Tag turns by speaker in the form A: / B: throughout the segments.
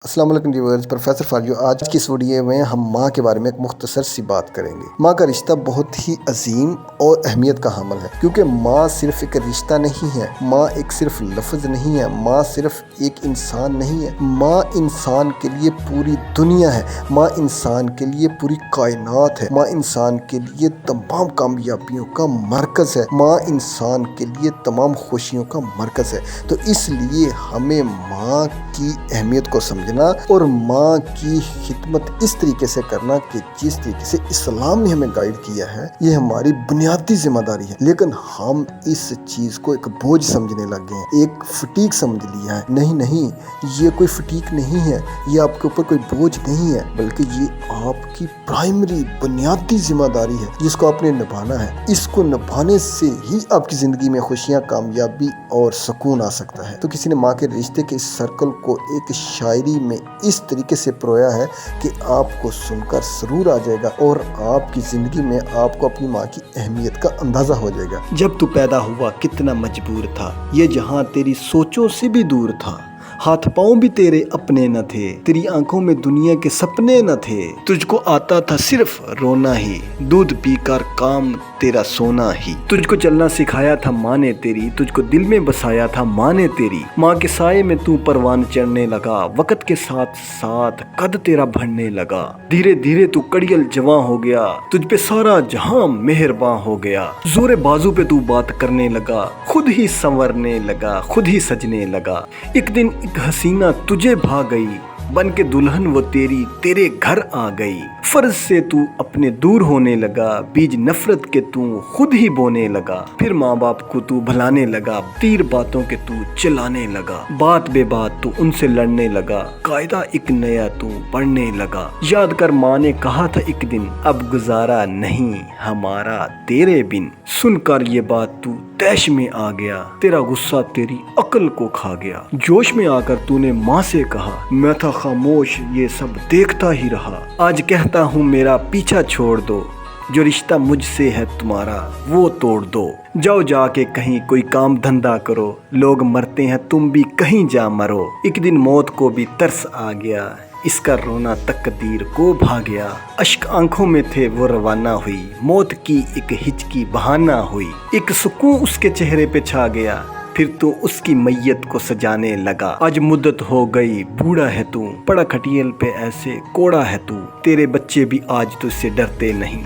A: السلام علیکم viewers, professor فالیو آج کی اس ویڈیو میں ہم ماں کے بارے میں ایک مختصر سی بات کریں گے۔ ماں کا رشتہ بہت ہی عظیم اور اہمیت کا حامل ہے، کیونکہ ماں صرف ایک رشتہ نہیں ہے، ماں ایک صرف لفظ نہیں ہے، ماں صرف ایک انسان نہیں ہے، ماں انسان کے لیے پوری دنیا ہے، ماں انسان کے لیے پوری کائنات ہے، ماں انسان کے لیے تمام کامیابیوں کا مرکز ہے، ماں انسان کے لیے تمام خوشیوں کا مرکز ہے۔ تو اس لیے ہمیں ماں کی اہمیت کو سمجھنا اور ماں کی خدمت اس طریقے سے کرنا کہ جس طریقے سے اسلام نے ہمیں گائیڈ کیا ہے، یہ ہماری بنیادی ذمہ داری ہے۔ لیکن ہم اس چیز کو ایک بوجھ سمجھنے لگ گئے ہیں، ایک فٹیک سمجھ لیا ہے۔ نہیں، یہ کوئی فٹیک نہیں ہے، یہ آپ کے اوپر کوئی بوجھ نہیں ہے، بلکہ یہ آپ کی پرائمری بنیادی ذمہ داری ہے جس کو آپ نے نبھانا ہے۔ اس کو نبھانے سے ہی آپ کی زندگی میں خوشیاں، کامیابی اور سکون آ سکتا ہے۔ تو کسی نے ماں کے رشتے کے اس سرکل کو ایک شاعری میں اس طریقے سے پرویا ہے کہ آپ کو سن کر سرور آ جائے گا اور آپ کی زندگی میں آپ کو اپنی ماں کی اہمیت کا اندازہ ہو جائے گا۔
B: جب تو پیدا ہوا کتنا مجبور تھا، یہ جہاں تیری سوچوں سے بھی دور تھا، ہاتھ پاؤں بھی تیرے اپنے نہ تھے، تیری آنکھوں میں دنیا کے سپنے نہ تھے، تجھ کو آتا تھا صرف رونا ہی، دودھ پی کر کام تیرا سونا ہی، تجھ کو چلنا سکھایا تھا ماں نے تیری، تجھ کو دل میں بسایا تھا ماں نے تیری، ماں کے سائے میں تو پروان چڑھنے لگا، وقت کے ساتھ ساتھ قد تیرا بڑھنے لگا، دھیرے دھیرے تو کڑیل جوان ہو گیا، تجھ پہ سارا جہاں مہرباں ہو گیا، زور بازو پہ تو بات کرنے لگا، خود ہی سنورنے لگا، خود ہی سجنے لگا، ایک دن ایک حسینہ تجھے بھا گئی، بن کے دلہن وہ تیرے گھر آ گئی، فرض سے تو اپنے دور ہونے لگا، بیج نفرت کے تو خود ہی بونے لگا، پھر ماں باپ کو تو بھلانے لگا، تیر باتوں کے تو چلانے لگا، بات بے بات تو ان سے لڑنے لگا، قاعدہ ایک نیا تو پڑھنے لگا، یاد کر ماں نے کہا تھا ایک دن، اب گزارا نہیں ہمارا تیرے بن، سن کر یہ بات تو تیش میں آ گیا، تیرا غصہ تیری عقل کو کھا گیا، جوش میں آ کر تو نے ماں سے کہا، میں تھا خاموش یہ سب دیکھتا ہی رہا، آج کہتا ہوں میرا پیچھا چھوڑ دو، جو رشتہ مجھ سے ہے تمہارا وہ توڑ دو، جاؤ جا کے کہیں کوئی کام دھندا کرو، لوگ مرتے ہیں تم بھی کہیں جا مرو، ایک دن موت کو بھی ترس آ گیا، اس کا رونا تقدیر کو بھا گیا، اشک آنکھوں میں تھے وہ روانہ ہوئی، موت کی ایک ہچکی بہانہ ہوئی، ایک سکون اس کے چہرے پہ چھا گیا، پھر تو اس کی میت کو سجانے لگا، آج مدت ہو گئی بوڑھا ہے تو، پڑا کھٹیل پہ ایسے کوڑا ہے تو، تیرے بچے بھی آج تجھ سے ڈرتے نہیں،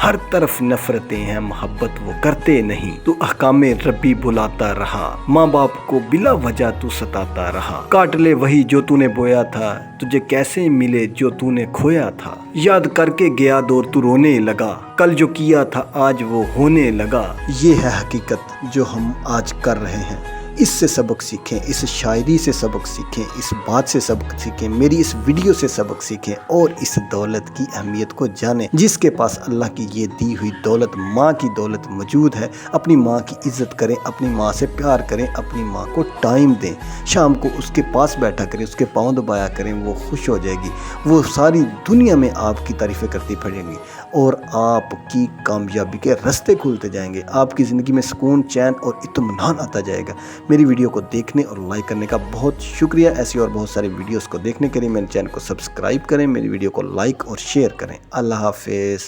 B: ہر طرف نفرتیں ہیں محبت وہ کرتے نہیں، تو احکام ربی بلاتا رہا، ماں باپ کو بلا وجہ تو ستاتا رہا، کاٹ لے وہی جو تو نے بویا تھا، تجھے کیسے ملے جو تو نے کھویا تھا، یاد کر کے گیا دور تو رونے لگا، کل جو کیا تھا آج وہ ہونے لگا،
A: یہ ہے حقیقت جو ہم آج کر رہے ہیں۔ اس سے سبق سیکھیں، اس شاعری سے سبق سیکھیں، اس بات سے سبق سیکھیں، میری اس ویڈیو سے سبق سیکھیں اور اس دولت کی اہمیت کو جانیں۔ جس کے پاس اللہ کی یہ دی ہوئی دولت، ماں کی دولت موجود ہے، اپنی ماں کی عزت کریں، اپنی ماں سے پیار کریں، اپنی ماں کو ٹائم دیں، شام کو اس کے پاس بیٹھا کریں، اس کے پاؤں دبایا کریں، وہ خوش ہو جائے گی، وہ ساری دنیا میں آپ کی تعریفیں کرتی پھریں گی اور آپ کی کامیابی کے راستے کھلتے جائیں گے، آپ کی زندگی میں سکون، چین اور اطمینان آتا جائے گا۔ میری ویڈیو کو دیکھنے اور لائک کرنے کا بہت شکریہ۔ ایسی اور بہت ساری ویڈیوز کو دیکھنے کے لیے میرے چینل کو سبسکرائب کریں، میری ویڈیو کو لائک اور شیئر کریں۔ اللہ حافظ۔